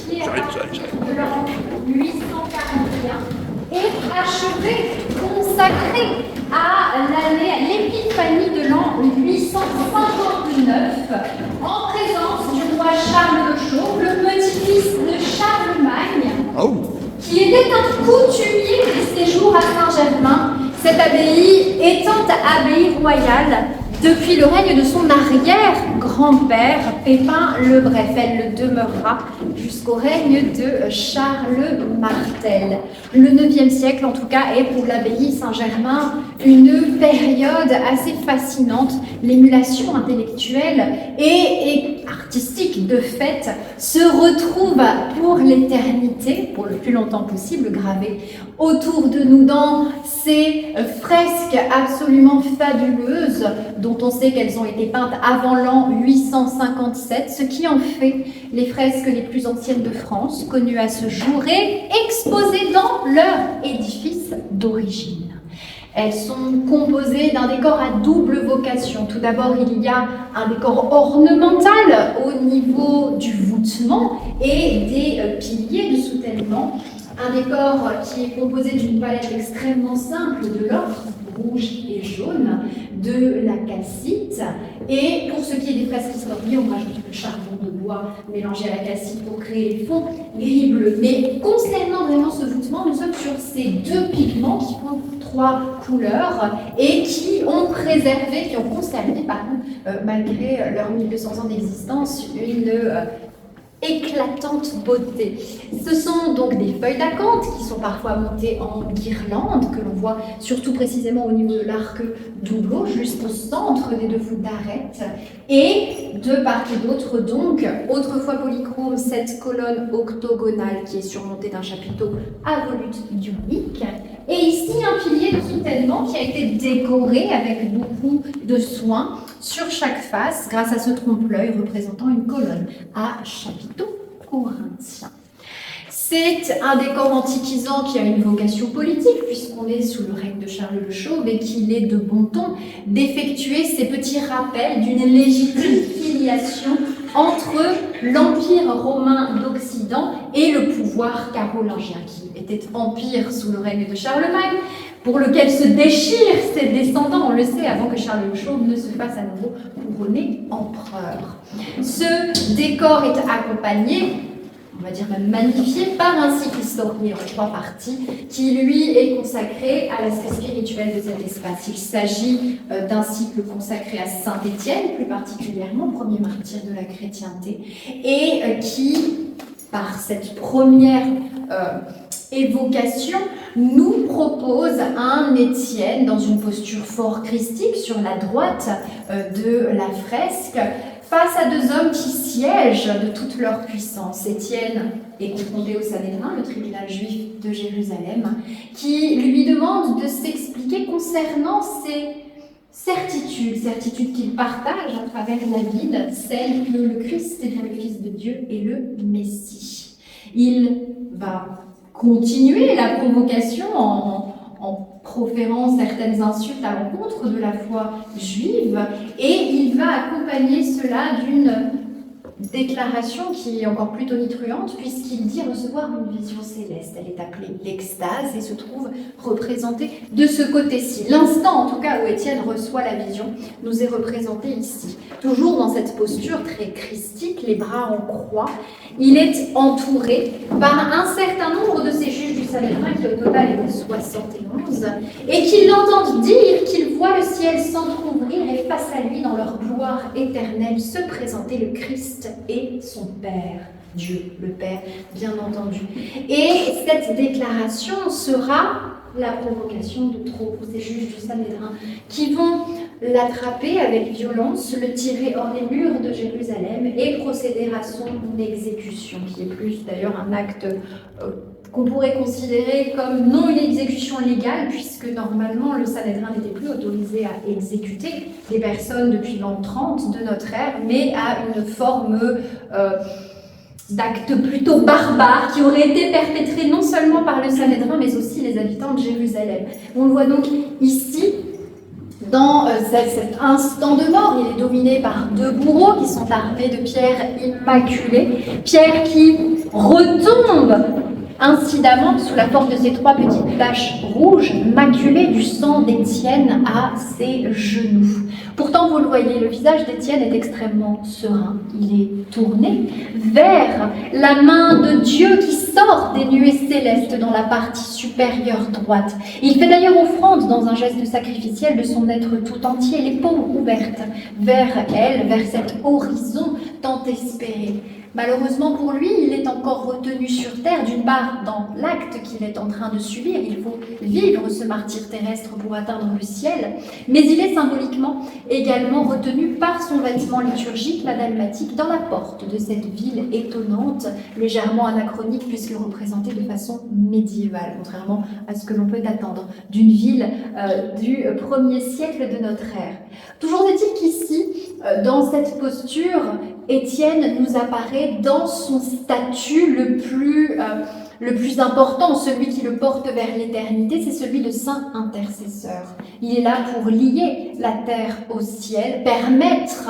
édifié à partir de l'an 841 et achevé, consacré à l'épiphanie de l'an 859 en présence du roi Charles de Chaume, le petit-fils de Charlemagne, qui était un coutumier des séjours à Saint-Germain, cette abbaye étant abbaye royale depuis le règne de son arrière-grand-père, Pépin le Bref. Elle le demeurera jusqu'au règne de Charles Martel. Le IXe siècle, en tout cas, est pour l'abbaye Saint-Germain une période assez fascinante. L'émulation intellectuelle et artistique, de fait, se retrouve pour l'éternité, pour le plus longtemps possible, gravée autour de nous dans ces fresques absolument fabuleuses dont on sait qu'elles ont été peintes avant l'an 857, ce qui en fait les fresques les plus anciennes de France, connues à ce jour et exposées dans leur édifice d'origine. Elles sont composées d'un décor à double vocation. Tout d'abord, il y a un décor ornemental au niveau du voûtement et des piliers de soutènement. Un décor qui est composé d'une palette extrêmement simple de l'ocre, rouge et jaune, de la calcite. Et pour ce qui est des fresques historiques, on rajoute le charbon de bois mélangé à la calcite pour créer les fonds gris-bleu. Mais concernant vraiment ce voûtement, nous sommes sur ces deux pigments qui font trois couleurs et qui ont préservé, qui ont conservé, par contre, malgré leurs 1200 ans d'existence, une éclatante beauté. Ce sont donc des feuilles d'acanthe qui sont parfois montées en guirlande, que l'on voit surtout précisément au niveau de l'arc doubleau, juste au centre des deux voûtes d'arête. Et de part et d'autre, donc, autrefois polychrome, cette colonne octogonale qui est surmontée d'un chapiteau à volute ionique. Et ici, un pilier de soutènement qui a été décoré avec beaucoup de soin sur chaque face, grâce à ce trompe-l'œil représentant une colonne à chapiteau corinthien. C'est un décor antiquisant qui a une vocation politique, puisqu'on est sous le règne de Charles le Chauve et qu'il est de bon ton d'effectuer ces petits rappels d'une légitime filiation entre l'Empire romain d'Occident et le pouvoir carolingien, qui était empire sous le règne de Charlemagne, pour lequel se déchirent ses descendants, on le sait, avant que Charles le Chauve ne se fasse à nouveau couronner empereur. Ce décor est accompagné, on va dire même magnifié, par un cycle historique en 3 parties qui, lui, est consacré à l'aspect spirituel de cet espace. Il s'agit d'un cycle consacré à Saint Étienne, plus particulièrement, premier martyr de la chrétienté, et qui, par cette première évocation, nous propose un Étienne dans une posture fort christique sur la droite de la fresque, face à deux hommes qui siègent de toute leur puissance. Étienne est confronté au Sanhédrin, le tribunal juif de Jérusalem, qui lui demande de s'expliquer concernant ces certitudes qu'il partage à travers la Bible, celle que le Christ est bien le Fils de Dieu et le Messie. Il va continuer la provocation en proférant certaines insultes à l'encontre de la foi juive, et il va accompagner cela d'une déclaration qui est encore plus tonitruante, puisqu'il dit recevoir une vision céleste. Elle est appelée l'extase et se trouve représentée de ce côté-ci. L'instant, en tout cas, où Étienne reçoit la vision, nous est représenté ici. Toujours dans cette posture très christique, les bras en croix, il est entouré par un certain nombre de ces juges du Sanhédrin, qui au total est de 71, et qui l'entendent dire qu'ils voient le ciel s'entrouvrir et face à lui, dans leur gloire éternelle, se présenter le Christ et son Père, Dieu, le Père, bien entendu. Et cette déclaration sera la provocation de trop pour ces juges du Sanhédrin, qui vont l'attraper avec violence, le tirer hors des murs de Jérusalem et procéder à son exécution, qui est plus d'ailleurs un acte qu'on pourrait considérer comme non une exécution légale, puisque normalement le Sanhédrin n'était plus autorisé à exécuter des personnes depuis l'an 30 de notre ère, mais à une forme d'actes plutôt barbares qui auraient été perpétrés non seulement par le Sanhédrin, mais aussi les habitants de Jérusalem. On le voit donc ici, Dans cet instant de mort, il est dominé par deux bourreaux qui sont armés de pierres immaculées, pierres qui retombent incidemment sous la forme de ces trois petites taches rouges maculées du sang d'Étienne à ses genoux. Pourtant, vous le voyez, le visage d'Étienne est extrêmement serein. Il est tourné vers la main de Dieu qui sort des nuées célestes dans la partie supérieure droite. Il fait d'ailleurs offrande dans un geste sacrificiel de son être tout entier, les paumes ouvertes vers elle, vers cet horizon tant espéré. Malheureusement pour lui, il est encore retenu sur terre, d'une part dans l'acte qu'il est en train de subir, il faut vivre ce martyre terrestre pour atteindre le ciel, mais il est symboliquement également retenu par son vêtement liturgique, la dalmatique, dans la porte de cette ville étonnante, légèrement anachronique puisque représentée de façon médiévale, contrairement à ce que l'on peut attendre d'une ville du 1er siècle de notre ère. Toujours est-il qu'ici, dans cette posture, Étienne nous apparaît dans son statut le plus important, celui qui le porte vers l'éternité, c'est celui de saint intercesseur. Il est là pour lier la terre au ciel, permettre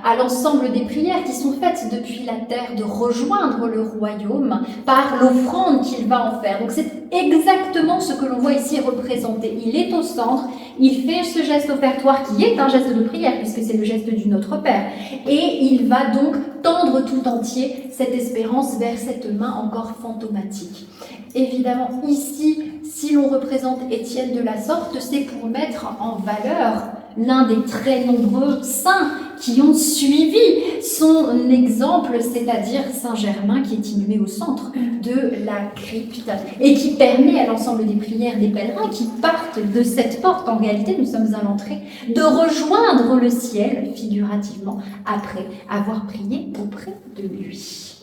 à l'ensemble des prières qui sont faites depuis la terre de rejoindre le royaume par l'offrande qu'il va en faire. Donc c'est exactement ce que l'on voit ici représenté. Il est au centre, il fait ce geste offertoire qui est un geste de prière puisque c'est le geste du Notre Père. Et il va donc tendre tout entier cette espérance vers cette main encore fantomatique. Évidemment, ici, si l'on représente Étienne de la sorte, c'est pour mettre en valeur l'un des très nombreux saints qui ont suivi son exemple, c'est-à-dire Saint Germain qui est inhumé au centre de la crypte et qui permet à l'ensemble des prières des pèlerins qui partent de cette porte, en réalité nous sommes à l'entrée, de rejoindre le ciel figurativement après avoir prié auprès de lui.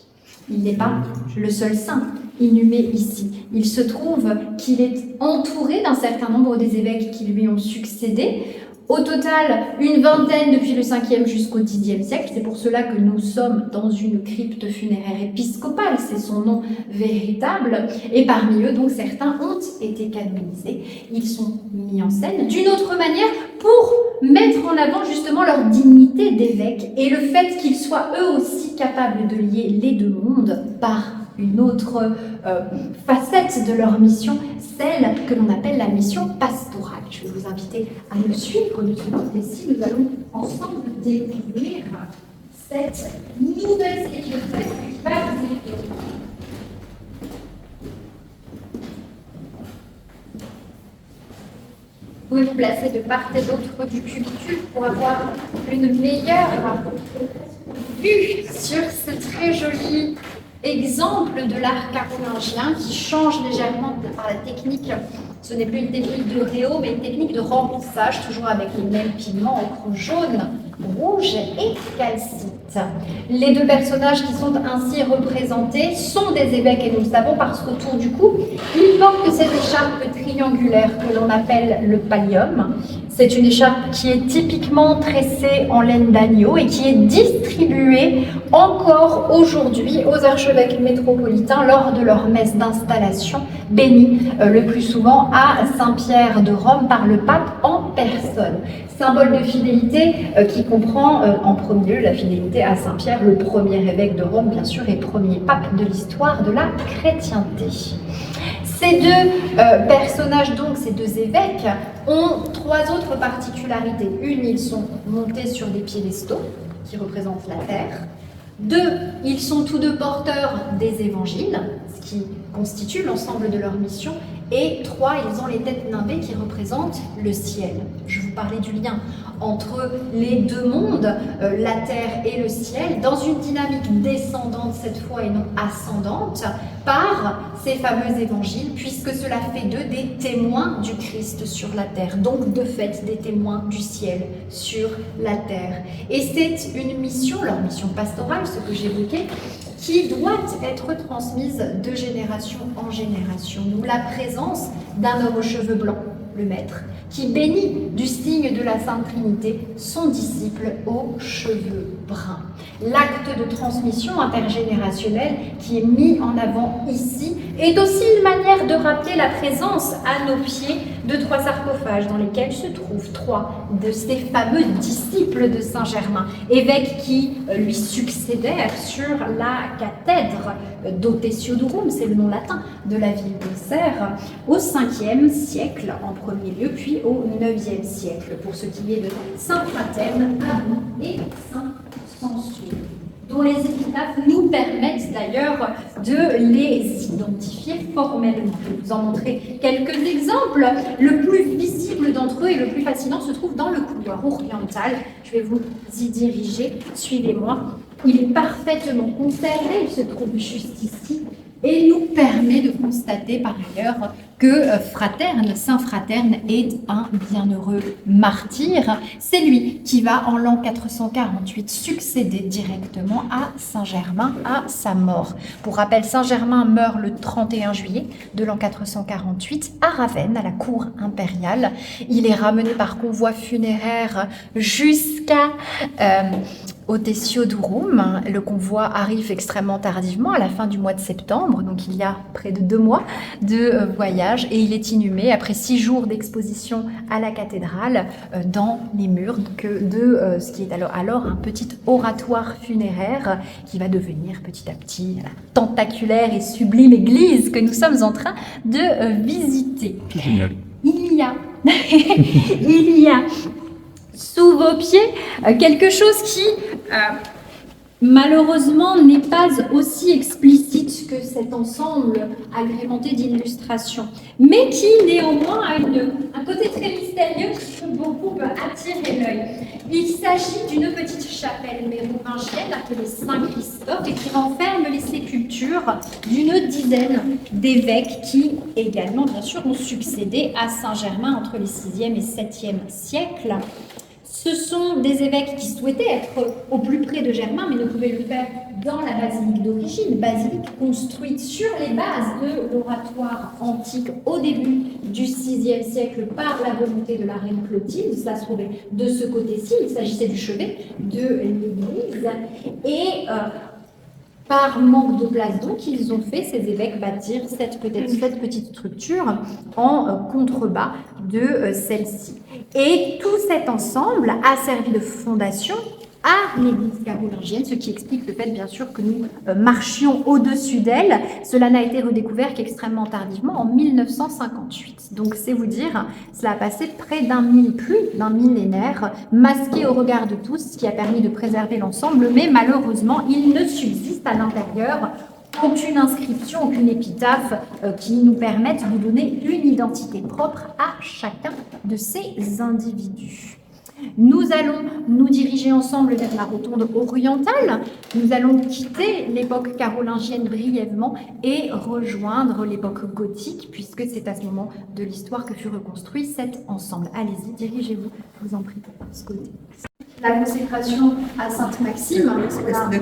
Il n'est pas le seul saint inhumé ici. Il se trouve qu'il est entouré d'un certain nombre des évêques qui lui ont succédé. Au total, une vingtaine depuis le 5e jusqu'au 10e siècle. C'est pour cela que nous sommes dans une crypte funéraire épiscopale, c'est son nom véritable. Et parmi eux, donc, certains ont été canonisés. Ils sont mis en scène d'une autre manière pour mettre en avant justement leur dignité d'évêque et le fait qu'ils soient eux aussi capables de lier les deux mondes par une autre facette de leur mission, celle que l'on appelle la mission pastorale. Je vais vous inviter à me suivre de ce côté-ci. Nous allons ensemble découvrir cette nouvelle écriture qui va vous aider. Vous pouvez vous placer de part et d'autre du pupitre pour avoir une meilleure vue sur ce très joli exemple de l'art carolingien qui change légèrement par la technique. Ce n'est plus une technique de réau, mais une technique de remplissage, toujours avec les mêmes pigments, encre jaune, rouge et calcite. Les deux personnages qui sont ainsi représentés sont des évêques, et nous le savons parce qu'autour du cou, ils portent cette écharpe triangulaire que l'on appelle le pallium. C'est une écharpe qui est typiquement tressée en laine d'agneau et qui est distribuée encore aujourd'hui aux archevêques métropolitains lors de leur messe d'installation, bénie le plus souvent à Saint-Pierre de Rome par le pape en personne. Symbole de fidélité qui comprend en premier lieu la fidélité à Saint-Pierre, le premier évêque de Rome bien sûr et premier pape de l'histoire de la chrétienté. Ces deux personnages, donc ces deux évêques, ont trois autres particularités. Une, ils sont montés sur des piédestaux qui représentent la terre. Deux, ils sont tous deux porteurs des évangiles, ce qui constitue l'ensemble de leur mission. Et trois, ils ont les têtes nimbées qui représentent le ciel. Je vous parlais du lien entre les deux mondes, la terre et le ciel, dans une dynamique descendante cette fois et non ascendante, par ces fameux évangiles, puisque cela fait d'eux des témoins du Christ sur la terre, donc de fait des témoins du ciel sur la terre. Et c'est une mission, leur mission pastorale, ce que j'évoquais, qui doit être transmise de génération en génération. Nous, la présence d'un homme aux cheveux blancs, le maître, qui bénit du signe de la Sainte Trinité son disciple aux cheveux bruns. L'acte de transmission intergénérationnelle qui est mis en avant ici est aussi une manière de rappeler la présence à nos pieds de 3 sarcophages dans lesquels se trouvent 3 de ces fameux disciples de Saint-Germain, évêques qui lui succédèrent sur la cathèdre d'Oteciodurum, c'est le nom latin de la ville d'Auxerre, au 5e siècle en premier lieu, puis au 9e siècle, pour ce qui est de Saint Fraterne, Abbon et Saint Sansuo, dont les épitaphes nous permettent d'ailleurs de les identifier formellement. Je vais vous en montrer quelques exemples. Le plus visible d'entre eux et le plus fascinant se trouve dans le couloir oriental. Je vais vous y diriger. Suivez-moi. Il est parfaitement conservé. Il se trouve juste ici et nous permet de constater par ailleurs que Fraterne, Saint Fraterne, est un bienheureux martyr. C'est lui qui va en l'an 448 succéder directement à Saint Germain à sa mort. Pour rappel, Saint Germain meurt le 31 juillet de l'an 448 à Ravenne, à la cour impériale. Il est ramené par convoi funéraire jusqu'à Oteciodurum. Le convoi arrive extrêmement tardivement, à la fin du mois de septembre, donc il y a près de 2 mois de voyage, et il est inhumé après 6 jours d'exposition à la cathédrale dans les murs de ce qui est alors un petit oratoire funéraire qui va devenir petit à petit la tentaculaire et sublime église que nous sommes en train de visiter. Génial. Il y a sous vos pieds quelque chose qui malheureusement n'est pas aussi explicite que cet ensemble agrémenté d'illustrations, mais qui néanmoins a un côté très mystérieux qui peut beaucoup attirer l'œil. Il s'agit d'une petite chapelle mérovingienne appelée Saint-Christophe et qui renferme les sépultures d'une dizaine d'évêques qui également bien sûr ont succédé à Saint-Germain entre les 6e et 7e siècles. Ce sont des évêques qui souhaitaient être au plus près de Germain, mais ne pouvaient le faire dans la basilique d'origine, basilique construite sur les bases de l'oratoire antique au début du VIe siècle par la volonté de la reine Clotilde. Cela se trouvait de ce côté-ci, il s'agissait du chevet de l'église. Et par manque de place, donc, ils ont fait, ces évêques, bâtir cette petite structure en contrebas de celle-ci. Et tout cet ensemble a servi de fondation à l'église carolingienne, ce qui explique le fait, bien sûr, que nous marchions au-dessus d'elle. Cela n'a été redécouvert qu'extrêmement tardivement, en 1958. Donc, c'est vous dire, cela a passé plus d'un millénaire, masqué au regard de tous, ce qui a permis de préserver l'ensemble, mais malheureusement, il ne subsiste à l'intérieur aucune inscription, aucune épitaphe qui nous permette de donner une identité propre à chacun de ces individus. Nous allons nous diriger ensemble vers la rotonde orientale. Nous allons quitter l'époque carolingienne brièvement et rejoindre l'époque gothique, puisque c'est à ce moment de l'histoire que fut reconstruit cet ensemble. Allez-y, dirigez-vous, je vous en prie, de ce côté. La consécration à Sainte-Maxime,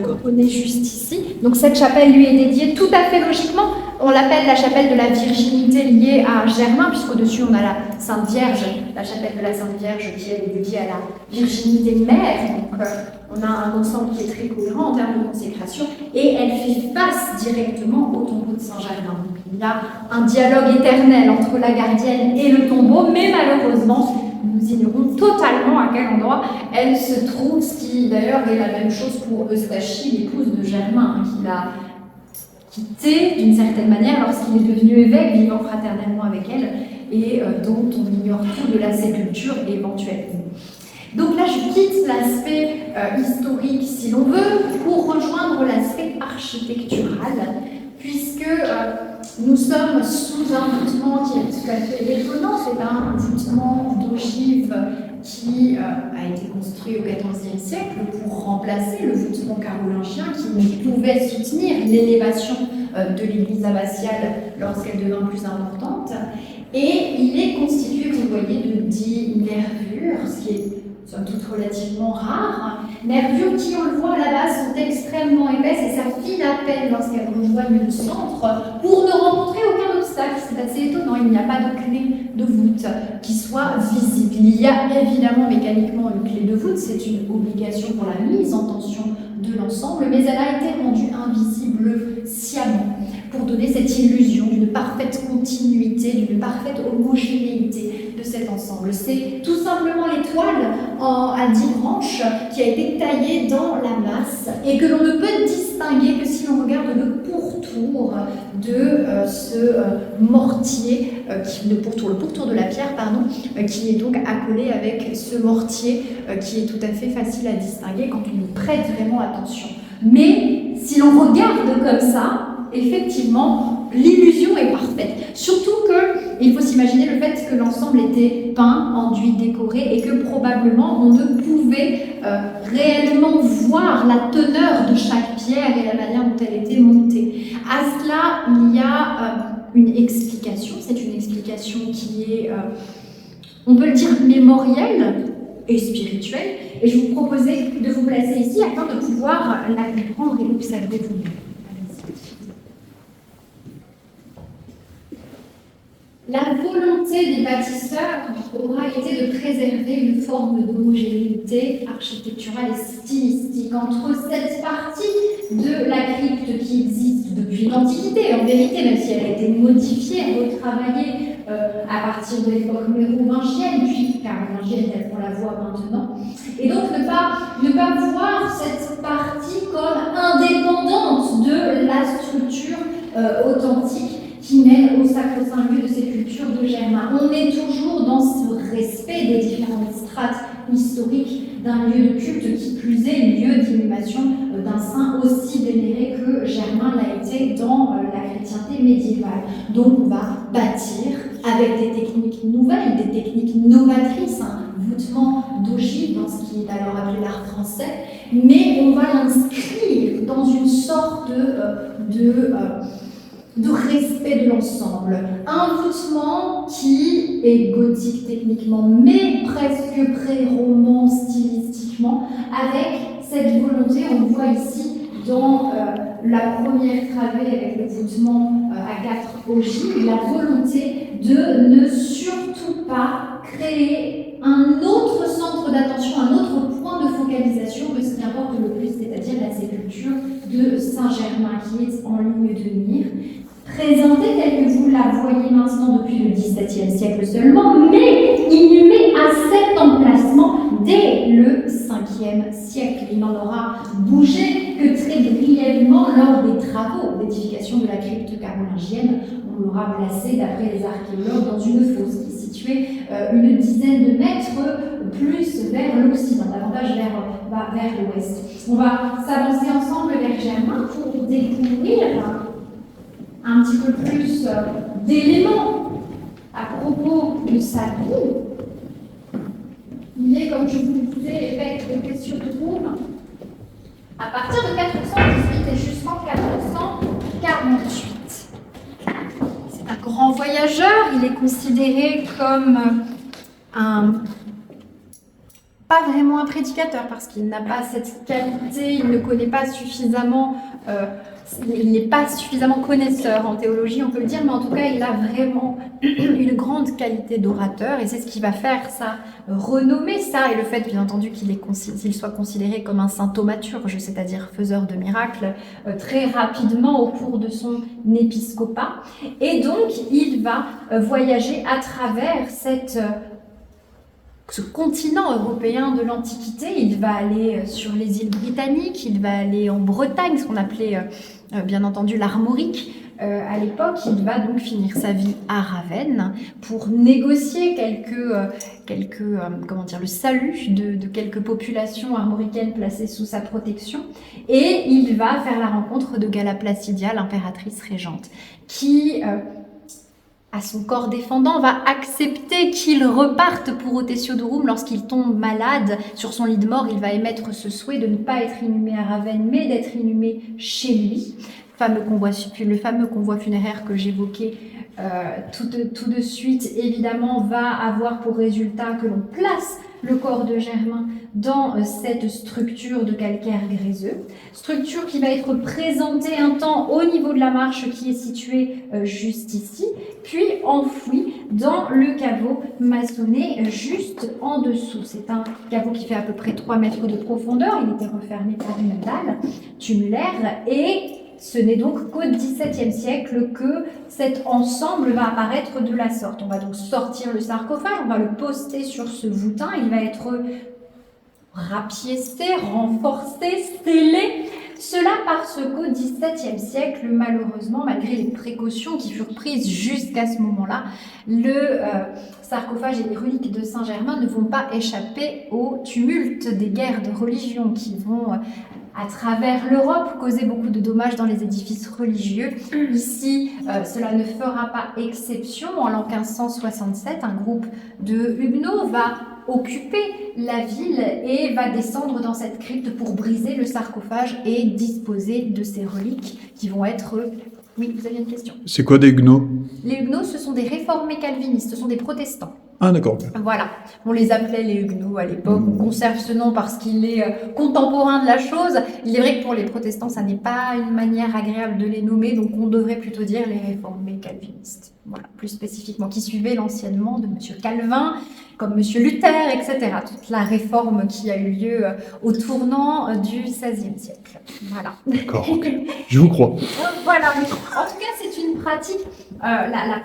on connaît juste ici. Donc cette chapelle lui est dédiée tout à fait logiquement. On l'appelle la chapelle de la virginité liée à Germain, puisqu'au-dessus on a la Sainte Vierge, la chapelle de la Sainte Vierge qui est dédiée à la virginité mère. Donc on a un ensemble qui est très cohérent en termes de consécration, et elle fait face directement au tombeau de Saint-Germain. Donc il y a un dialogue éternel entre la gardienne et le tombeau, mais malheureusement, nous ignorons totalement à quel endroit elle se trouve, ce qui d'ailleurs est la même chose pour Eustachie, l'épouse de Germain, qui l'a quitté d'une certaine manière lorsqu'il est devenu évêque, vivant fraternellement avec elle, et dont on ignore tout de la sépulture éventuellement. Donc là, je quitte l'aspect historique, si l'on veut, pour rejoindre l'aspect architectural, puisque nous sommes sous un voûtement qui est tout à fait étonnant. C'est un voûtement d'ogive qui a été construit au XIVe siècle pour remplacer le voûtement carolingien qui ne pouvait soutenir l'élévation de l'église abbatiale lorsqu'elle devint plus importante. Et il est constitué, vous voyez, de 10 nervures, ce qui est somme toute relativement rare. Nervures qui, on le voit à la base, sont extrêmement épaisses et ça file à peine lorsqu'elles rejoignent le centre pour ne rencontrer aucun obstacle. C'est assez étonnant, il n'y a pas de clé de voûte qui soit visible. Il y a évidemment mécaniquement une clé de voûte, c'est une obligation pour la mise en tension de l'ensemble, mais elle a été rendue invisible sciemment pour donner cette illusion d'une parfaite continuité, d'une parfaite homogénéité de cet ensemble. C'est tout simplement l'étoile à 10 branches qui a été taillée dans la masse et que l'on ne peut distinguer que si l'on regarde le pourtour de ce mortier, le pourtour de la pierre, pardon, qui est donc accolé avec ce mortier qui est tout à fait facile à distinguer quand on y prête vraiment attention. Mais si l'on regarde comme ça, effectivement, l'illusion est parfaite. Surtout qu'il faut s'imaginer le fait que l'ensemble était peint, enduit, décoré et que probablement on ne pouvait réellement voir la teneur de chaque pierre et la manière dont elle était montée. À cela, il y a une explication. C'est une explication qui est, on peut le dire, mémorielle et spirituelle. Et je vous proposais de vous placer ici afin de pouvoir la comprendre et l'observer vous-même. La volonté des bâtisseurs aura été de préserver une forme d'homogénéité architecturale et stylistique entre cette partie de la crypte qui existe depuis l'Antiquité, en vérité, même si elle a été modifiée, retravaillée à partir de l'époque mérovingienne, puis carolingienne telle qu'on la voit maintenant. Et donc ne pas voir cette partie comme indépendante de la structure authentique qui mène au sacro-saint lieu de sépulture de Germain. On est toujours dans ce respect des différentes strates historiques d'un lieu de culte, qui plus est lieu d'inhumation d'un saint aussi vénéré que Germain l'a été dans la chrétienté médiévale. Donc on va bâtir avec des techniques nouvelles, des techniques novatrices, un voûtement d'ogive dans ce qui est alors appelé l'art français, mais on va l'inscrire dans une sorte de respect de l'ensemble. Un voûtement qui est gothique techniquement, mais presque pré-roman stylistiquement, avec cette volonté, on voit ici dans la première travée avec le voûtement à 4 ogives, la volonté de ne surtout pas créer un autre centre d'attention, un autre point de focalisation que ce qui importe le plus, c'est-à-dire la sépulture de Saint-Germain qui est en ligne de mire, présentée telle que vous la voyez maintenant depuis le XVIIe siècle seulement, mais inhumée à cet emplacement dès le 5e siècle. Il n'en aura bougé que très brièvement lors des travaux d'édification de la crypte carolingienne. On l'aura placé, d'après les archéologues, dans une fosse qui est située une dizaine de mètres plus vers l'Occident, davantage vers l'Ouest. On va s'avancer ensemble vers Germain pour découvrir un petit peu plus d'éléments à propos de sa vie. Il est, comme je vous le disais, évêque de Plessis-de-Rome à partir de 418 et jusqu'en 448. C'est un grand voyageur, il est considéré comme pas vraiment un prédicateur parce qu'il n'a pas cette qualité, il ne connaît pas suffisamment, il n'est pas suffisamment connaisseur en théologie, on peut le dire, mais en tout cas, il a vraiment une grande qualité d'orateur et c'est ce qui va faire sa renommée, ça, et le fait, bien entendu, qu'il soit considéré comme un saint thaumaturge, c'est-à-dire faiseur de miracles, très rapidement au cours de son épiscopat. Et donc, il va voyager à travers ce continent européen de l'Antiquité. Il va aller sur les îles britanniques, il va aller en Bretagne, ce qu'on appelait bien entendu l'Armorique à l'époque. Il va donc finir sa vie à Ravenne pour négocier le salut de quelques populations armoricaines placées sous sa protection. Et il va faire la rencontre de Galla Placidia, l'impératrice régente, qui à son corps défendant, va accepter qu'il reparte pour Ottesio-de-Rome lorsqu'il tombe malade. Sur son lit de mort, il va émettre ce souhait de ne pas être inhumé à Ravenne, mais d'être inhumé chez lui. Le fameux convoi funéraire que j'évoquais tout de suite, évidemment, va avoir pour résultat que l'on place le corps de Germain dans cette structure de calcaire gréseux, structure qui va être présentée un temps au niveau de la marche qui est située juste ici, puis enfouie dans le caveau maçonné juste en dessous. C'est un caveau qui fait à peu près 3 mètres de profondeur, il était refermé par une dalle tumulaire et ce n'est donc qu'au XVIIe siècle que cet ensemble va apparaître de la sorte. On va donc sortir le sarcophage, on va le poster sur ce voûtin, il va être rapiécé, renforcé, scellé. Cela parce qu'au XVIIe siècle, malheureusement, malgré les précautions qui furent prises jusqu'à ce moment-là, le sarcophage et les reliques de Saint-Germain ne vont pas échapper au tumulte des guerres de religion qui vont, à travers l'Europe, causer beaucoup de dommages dans les édifices religieux. Ici, cela ne fera pas exception. En l'an 1567, un groupe de Huguenots va occuper la ville et va descendre dans cette crypte pour briser le sarcophage et disposer de ces reliques qui vont être... Oui, vous aviez une question. C'est quoi des Huguenots? Les Huguenots, ce sont des réformés calvinistes, ce sont des protestants. Ah d'accord. Voilà, on les appelait les Huguenots à l'époque, on conserve ce nom parce qu'il est contemporain de la chose. Il est vrai que pour les protestants, ça n'est pas une manière agréable de les nommer, donc on devrait plutôt dire les réformés calvinistes. Voilà, plus spécifiquement, qui suivaient l'enseignement de M. Calvin, comme M. Luther, etc. Toute la réforme qui a eu lieu au tournant du XVIe siècle. Voilà. D'accord, ok. Je vous crois. Voilà. En tout cas, c'est une pratique, la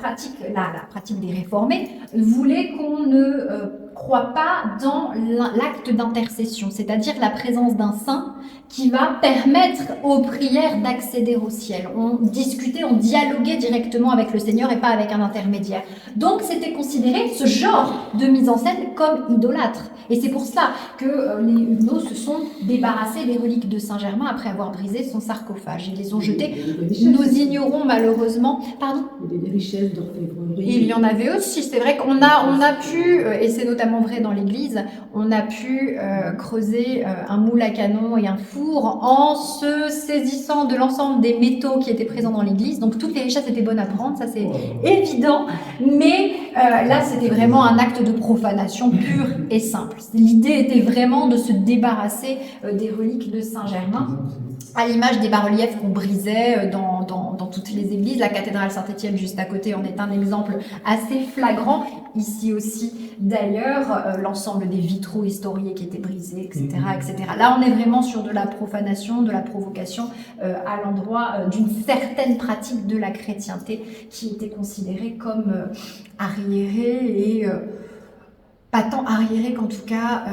pratique des réformés voulait qu'on ne croit pas dans l'acte d'intercession, c'est-à-dire la présence d'un saint qui va permettre aux prières d'accéder au ciel. On discutait, on dialoguait directement avec le Seigneur et pas avec un intermédiaire. Donc c'était considéré, ce genre de mise en scène, comme idolâtre. Et c'est pour ça que les Huguenots se sont débarrassés des reliques de Saint-Germain après avoir brisé son sarcophage. Ils les ont jetées. Nous ignorons malheureusement... Pardon ? Il y avait des richesses d'orfèvrerie. Il y en avait aussi, c'est vrai qu'on a pu, et c'est notamment vrai dans l'église, on a pu creuser un moule à canon et un four en se saisissant de l'ensemble des métaux qui étaient présents dans l'église. Donc toutes les richesses étaient bonnes à prendre, ça c'est évident, mais là c'était vraiment un acte de profanation pur et simple. L'idée était vraiment de se débarrasser des reliques de Saint-Germain, à l'image des bas-reliefs qu'on brisait dans toutes les églises. La cathédrale Saint-Étienne juste à côté en est un exemple assez flagrant. Ici aussi, d'ailleurs, l'ensemble des vitraux historiés qui étaient brisés, etc., etc. Là, on est vraiment sur de la profanation, de la provocation à l'endroit d'une certaine pratique de la chrétienté qui était considérée comme arriérée et pas tant arriérée qu'en tout cas,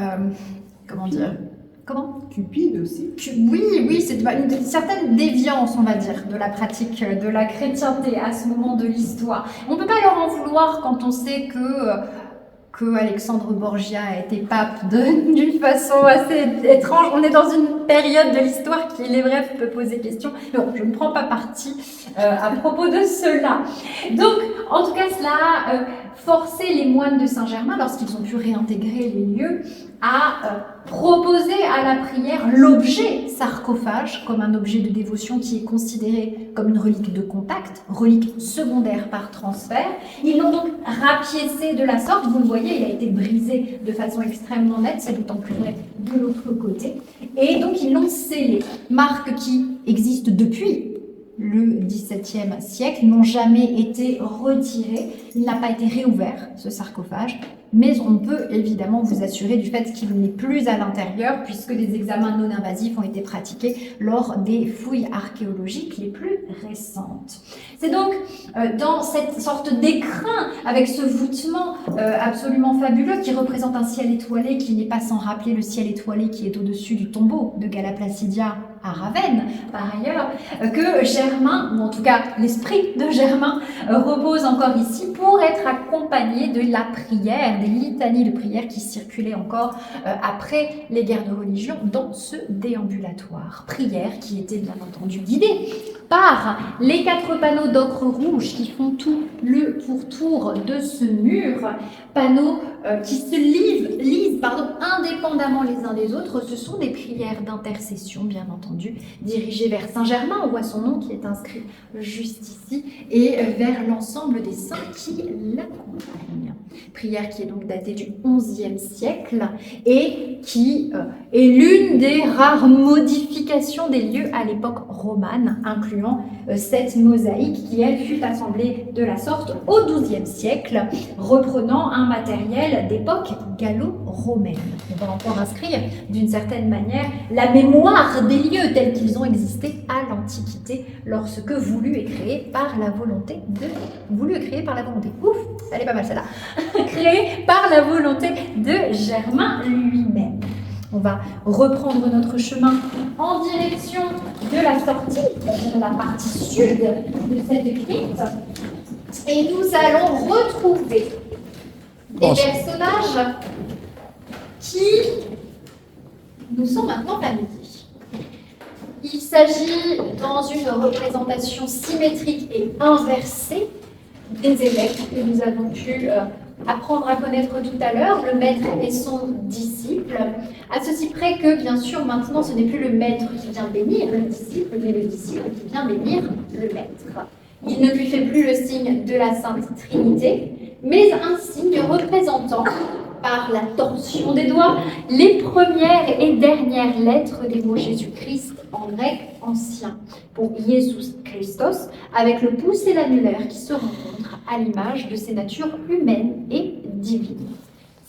comment dire, comment ? Cupide aussi. Oui, c'est une certaine déviance, on va dire, de la pratique de la chrétienté à ce moment de l'histoire. On ne peut pas leur en vouloir quand on sait que Alexandre Borgia a été pape d'une façon assez étrange. On est dans une période de l'histoire qui, il est vrai, peut poser question. Mais bon, je ne prends pas parti à propos de cela. Donc, en tout cas, cela a forcé les moines de Saint-Germain, lorsqu'ils ont pu réintégrer les lieux, à proposer à la prière l'objet sarcophage comme un objet de dévotion qui est considéré comme une relique de contact, relique secondaire par transfert. Ils l'ont donc rapiécé de la sorte, vous le voyez, il a été brisé de façon extrêmement nette, c'est d'autant plus vrai de l'autre côté, et donc ils l'ont scellé, marque qui existe depuis le XVIIe siècle, n'ont jamais été retirés. Il n'a pas été réouvert, ce sarcophage, mais on peut évidemment vous assurer du fait qu'il n'est plus à l'intérieur puisque des examens non invasifs ont été pratiqués lors des fouilles archéologiques les plus récentes. C'est donc dans cette sorte d'écrin avec ce voûtement absolument fabuleux qui représente un ciel étoilé qui n'est pas sans rappeler le ciel étoilé qui est au-dessus du tombeau de Galla Placidia à Ravenne, par ailleurs, que Germain, ou en tout cas l'esprit de Germain, repose encore ici pour être accompagné de la prière, des litanies de prière qui circulaient encore après les guerres de religion dans ce déambulatoire. Prière qui était bien entendu guidée par les 4 panneaux d'ocre rouge qui font tout le pourtour de ce mur, panneaux qui se lisent indépendamment les uns des autres. Ce sont des prières d'intercession, bien entendu, dirigées vers Saint-Germain, on voit son nom qui est inscrit juste ici, et vers l'ensemble des saints qui l'accompagnent. Prière qui est donc datée du XIe siècle et qui est l'une des rares modifications des lieux à l'époque romane, incluant cette mosaïque qui, elle, fut assemblée de la sorte au XIIe siècle, reprenant un matériel d'époque gallo-romaine. On va encore inscrire d'une certaine manière la mémoire des lieux tels qu'ils ont existé à l'Antiquité lorsque voulu et créé par la volonté Ouf, elle est pas mal celle-là. Créé par la volonté de Germain lui-même. On va reprendre notre chemin en direction de la sortie, de la partie sud de cette crypte. Et nous allons retrouver des personnages qui nous sont maintenant familiers. Il s'agit, dans une représentation symétrique et inversée, des évêques que nous avons pu apprendre à connaître tout à l'heure, le maître et son disciple, à ceci près que, bien sûr, maintenant, ce n'est plus le maître qui vient bénir le disciple, mais le disciple qui vient bénir le maître. Il ne lui fait plus le signe de la Sainte Trinité, mais un signe représentant, par la torsion des doigts, les premières et dernières lettres des mots Jésus-Christ en grec ancien, pour Jesus Christos, avec le pouce et l'annulaire qui se rencontrent à l'image de ces natures humaines et divines.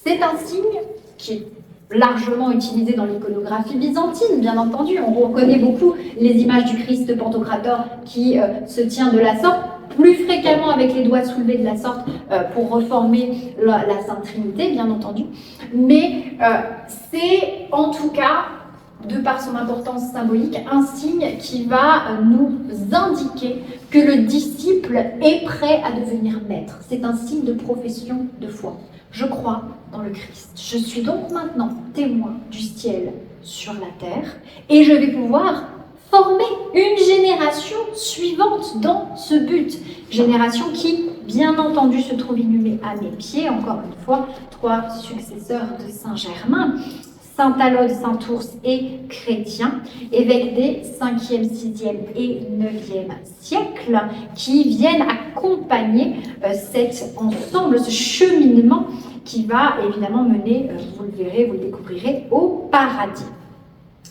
C'est un signe qui est largement utilisé dans l'iconographie byzantine, bien entendu. On reconnaît beaucoup les images du Christ Pantocrator qui se tient de la sorte, plus fréquemment avec les doigts soulevés de la sorte pour reformer la Sainte Trinité, bien entendu. Mais c'est en tout cas, de par son importance symbolique, un signe qui va nous indiquer que le disciple est prêt à devenir maître. C'est un signe de profession de foi. Je crois dans le Christ. Je suis donc maintenant témoin du ciel sur la terre et je vais pouvoir former une génération suivante dans ce but. Génération qui, bien entendu, se trouve inhumée à mes pieds, encore une fois, 3 successeurs de Saint-Germain, Saint Alode, Saint Ours et Chrétien, évêques des 5e, 6e et 9e siècles, qui viennent accompagner cet ensemble, ce cheminement qui va évidemment mener, vous le verrez, vous le découvrirez, au paradis.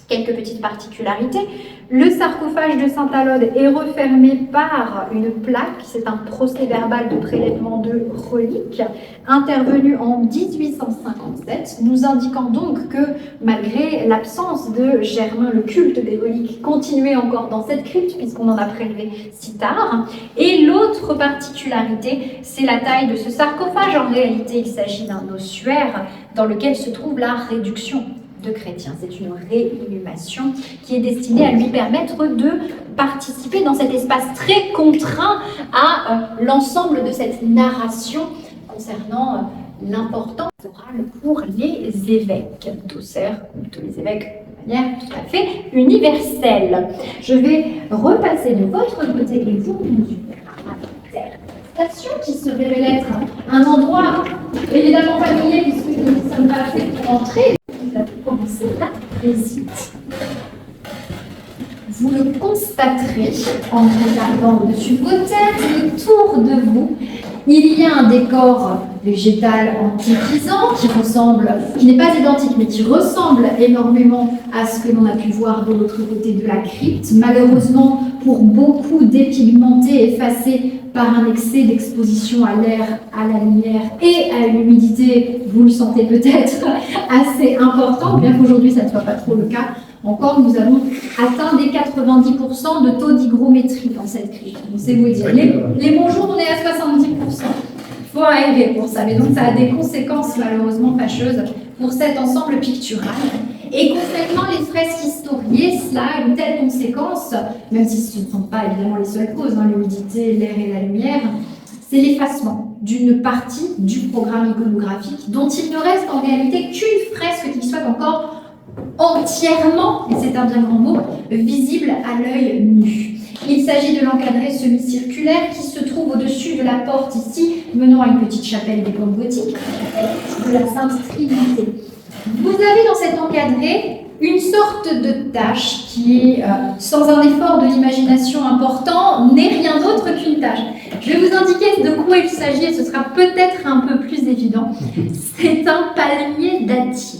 Quelques petites particularités. Le sarcophage de Saint Alode est refermé par une plaque, c'est un procès-verbal de prélèvement de reliques, intervenu en 1857, nous indiquant donc que malgré l'absence de Germain, le culte des reliques continuait encore dans cette crypte, puisqu'on en a prélevé si tard. Et l'autre particularité, c'est la taille de ce sarcophage. En réalité, il s'agit d'un ossuaire dans lequel se trouve la réduction de Chrétien. C'est une réinhumation qui est destinée à lui permettre de participer dans cet espace très contraint à l'ensemble de cette narration concernant l'importance orale pour les évêques d'Auxerre, tous les évêques de manière tout à fait universelle. Je vais repasser de votre côté et vous conduire à la station qui se révèle être un endroit évidemment familier puisque nous ne sommes pas faits pour entrer. Nous avons commencé la visite. Vous le constaterez en regardant au-dessus de vos têtes, autour de vous. Il y a un décor végétal antiquisant qui n'est pas identique, mais qui ressemble énormément à ce que l'on a pu voir de l'autre côté de la crypte. Malheureusement, pour beaucoup dépigmenté, effacé par un excès d'exposition à l'air, à la lumière et à l'humidité, vous le sentez peut-être, assez important, bien qu'aujourd'hui ça ne soit pas trop le cas. Encore, nous avons atteint des 90% de taux d'hygrométrie dans cette crypte. Donc c'est vous dire. Les bons jours, on est à 70%. Il faut arriver pour ça. Mais donc ça a des conséquences malheureusement fâcheuses pour cet ensemble pictural. Et concernant les fresques historiées, cela a une telle conséquence, même si ce ne sont pas évidemment les seules causes, l'humidité, l'air et la lumière, c'est l'effacement d'une partie du programme iconographique dont il ne reste en réalité qu'une fresque qui soit encore entièrement, et c'est un bien grand mot, visible à l'œil nu. Il s'agit de l'encadré semi-circulaire qui se trouve au-dessus de la porte ici, menant à une petite chapelle d'époque gothique, de la Sainte Trinité. Vous avez dans cet encadré une sorte de tâche qui est, sans un effort de l'imagination important, n'est rien d'autre qu'une tâche. Je vais vous indiquer de quoi il s'agit et ce sera peut-être un peu plus évident. C'est un palmier dattier.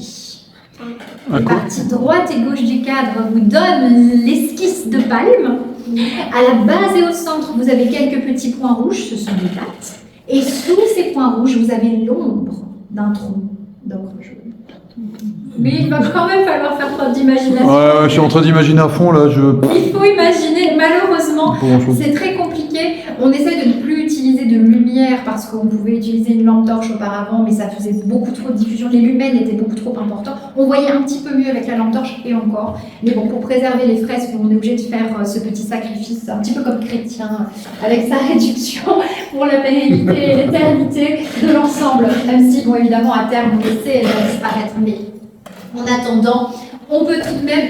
Les parties droite et gauche du cadre vous donnent l'esquisse de palme. À la base et au centre, vous avez quelques petits points rouges, ce sont des dates. Et sous ces points rouges, vous avez l'ombre d'un tronc d'ocre jaune. Mais il va quand même falloir faire preuve d'imagination. Ouais, je suis en train d'imaginer à fond là. Il faut imaginer, malheureusement, c'est très compliqué. On essaie de ne plus utiliser de lumière parce qu'on pouvait utiliser une lampe torche auparavant, mais ça faisait beaucoup trop de diffusion. Les lumens étaient beaucoup trop importants. On voyait un petit peu mieux avec la lampe torche et encore. Mais bon, pour préserver les fresques, on est obligé de faire ce petit sacrifice, un petit peu comme chrétien, avec sa réduction pour la pérennité et l'éternité de l'ensemble. Même si, bon, évidemment, à terme, on essaie, elle va disparaître. Mais en attendant, on peut tout de même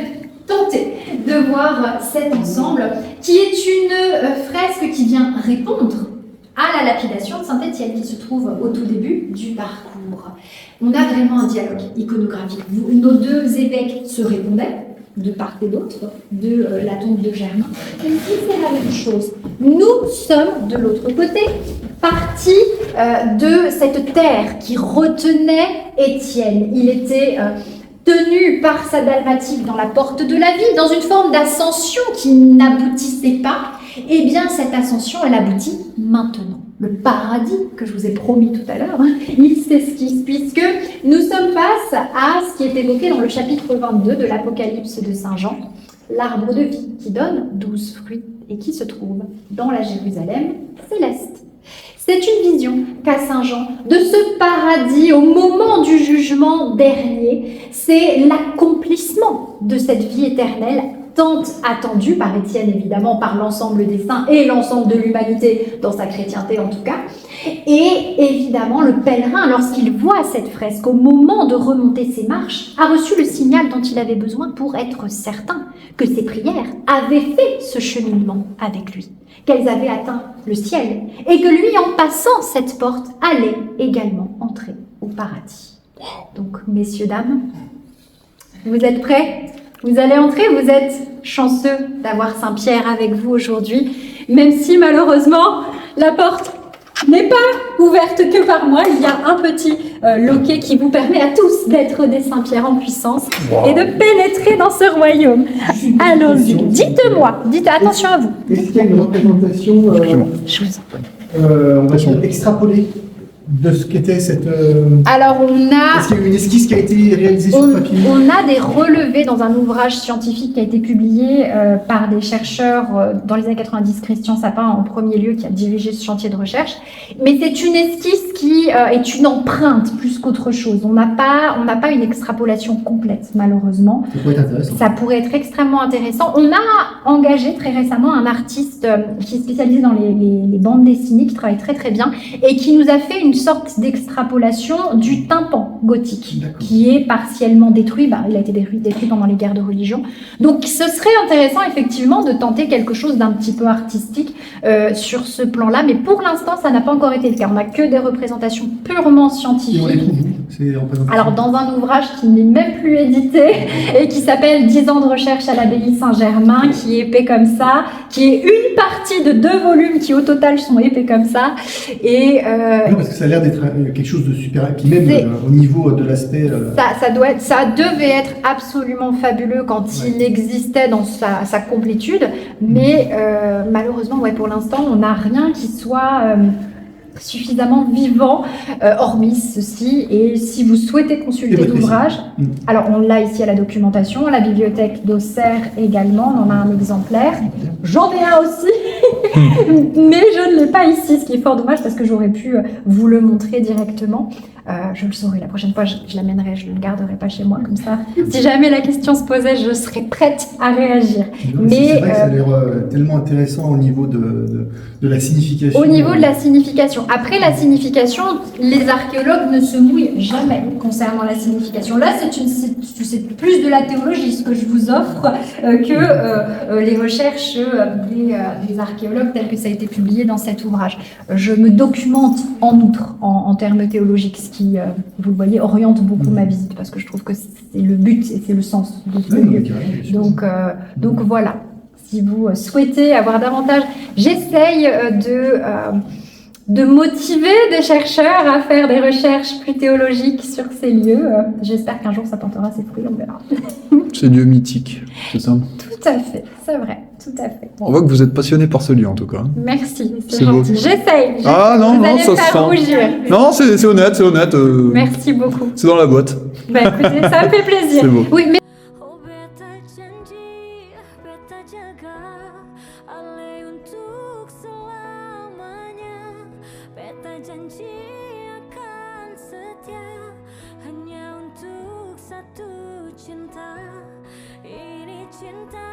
tenter de voir cet ensemble qui est une fresque qui vient répondre à la lapidation de Saint-Étienne qui se trouve au tout début du parcours. On a vraiment un dialogue iconographique. Nos deux évêques se répondaient de part et d'autre de la tombe de Germain. Et ici, c'est la même chose. Nous sommes de l'autre côté, partis de cette terre qui retenait Étienne. Il était tenu par sa dalmatique dans la porte de la ville, dans une forme d'ascension qui n'aboutissait pas. Eh bien, cette ascension, elle aboutit maintenant. Le paradis que je vous ai promis tout à l'heure, il s'esquisse, puisque nous sommes face à ce qui est évoqué dans le chapitre 22 de l'Apocalypse de Saint Jean, l'arbre de vie qui donne 12 fruits et qui se trouve dans la Jérusalem céleste. C'est une vision qu'a Saint Jean de ce paradis au moment du jugement dernier. C'est l'accomplissement de cette vie éternelle tant attendue par Étienne, évidemment, par l'ensemble des saints et l'ensemble de l'humanité, dans sa chrétienté en tout cas. Et évidemment, le pèlerin, lorsqu'il voit cette fresque, au moment de remonter ses marches, a reçu le signal dont il avait besoin pour être certain que ses prières avaient fait ce cheminement avec lui, qu'elles avaient atteint le ciel, et que lui, en passant cette porte, allait également entrer au paradis. Donc, messieurs, dames, vous êtes prêts ? Vous allez entrer, vous êtes chanceux d'avoir Saint-Pierre avec vous aujourd'hui, même si malheureusement, la porte n'est pas ouverte que par moi. Il y a un petit loquet qui vous permet à tous d'être des Saint-Pierre en puissance et de pénétrer dans ce royaume. Allons-y, dites-moi, attention à vous. Est-ce qu'il y a une représentation, on va dire, extrapolée de ce qu'était cette... Alors on a... Est-ce qu'il y a eu une esquisse qui a été réalisée sur papier ? On a des relevés dans un ouvrage scientifique qui a été publié par des chercheurs dans les années 90, Christian Sapin en premier lieu qui a dirigé ce chantier de recherche. Mais c'est une esquisse qui est une empreinte plus qu'autre chose. On n'a pas une extrapolation complète malheureusement. Ça pourrait être intéressant. Ça pourrait être extrêmement intéressant. On a engagé très récemment un artiste qui est spécialisé dans les bandes dessinées, qui travaille très très bien et qui nous a fait une sorte d'extrapolation du tympan gothique qui est partiellement détruit. Il a été détruit pendant les guerres de religion. Donc ce serait intéressant effectivement de tenter quelque chose d'un petit peu artistique sur ce plan-là, mais pour l'instant ça n'a pas encore été le cas. On n'a que des représentations purement scientifiques. Et on les trouve où, ces représentations ? Alors dans un ouvrage qui n'est même plus édité et qui s'appelle 10 ans de recherche à l'abbaye Saint-Germain, qui est épais comme ça, qui est une partie de 2 volumes qui au total sont épais comme ça. Et non, parce que ça a l'air d'être quelque chose de super, puis même au niveau de l'aspect... Ça devait être absolument fabuleux quand il existait dans sa complétude, mais malheureusement, pour l'instant, on n'a rien qui soit suffisamment vivant, hormis ceci. Et si vous souhaitez consulter l'ouvrage, alors on l'a ici à la documentation, à la bibliothèque d'Auxerre également, on en a un exemplaire. J'en ai un aussi, mais je ne l'ai pas ici, ce qui est fort dommage parce que j'aurais pu vous le montrer directement. Je le saurai la prochaine fois, je l'amènerai, je ne le garderai pas chez moi comme ça. Si jamais la question se posait, je serais prête à réagir. Mais c'est vrai que ça a l'air tellement intéressant au niveau de la signification. Au niveau de la signification. Après la signification, les archéologues ne se mouillent jamais concernant la signification. Là, c'est plus de la théologie, ce que je vous offre, que les recherches des archéologues telles que ça a été publié dans cet ouvrage. Je me documente en outre en termes théologiques, ce qui, vous le voyez, oriente beaucoup ma visite, parce que je trouve que c'est le but et c'est le sens de ce lieu. Donc voilà. Si vous souhaitez avoir davantage, j'essaye de motiver des chercheurs à faire des recherches plus théologiques sur ces lieux. J'espère qu'un jour ça portera ses fruits, on verra. Ces lieux mythiques, c'est ça ? Tout Tout à fait, c'est vrai, tout à fait. On voit que vous êtes passionné par ce lieu en tout cas. Merci, C'est c'est beau. gentil. J'essaye. Ah non, Vous non, allez ça me se faire sent. rougir. Non, c'est honnête, c'est honnête. Merci beaucoup. C'est dans la boîte. Bah écoutez, ça me fait plaisir. C'est beau. Oui, mais Oh beta janji, beta jaga Ale untuk selamanya. Beta janji akan setia hanya untuk satu cinta. Ini cinta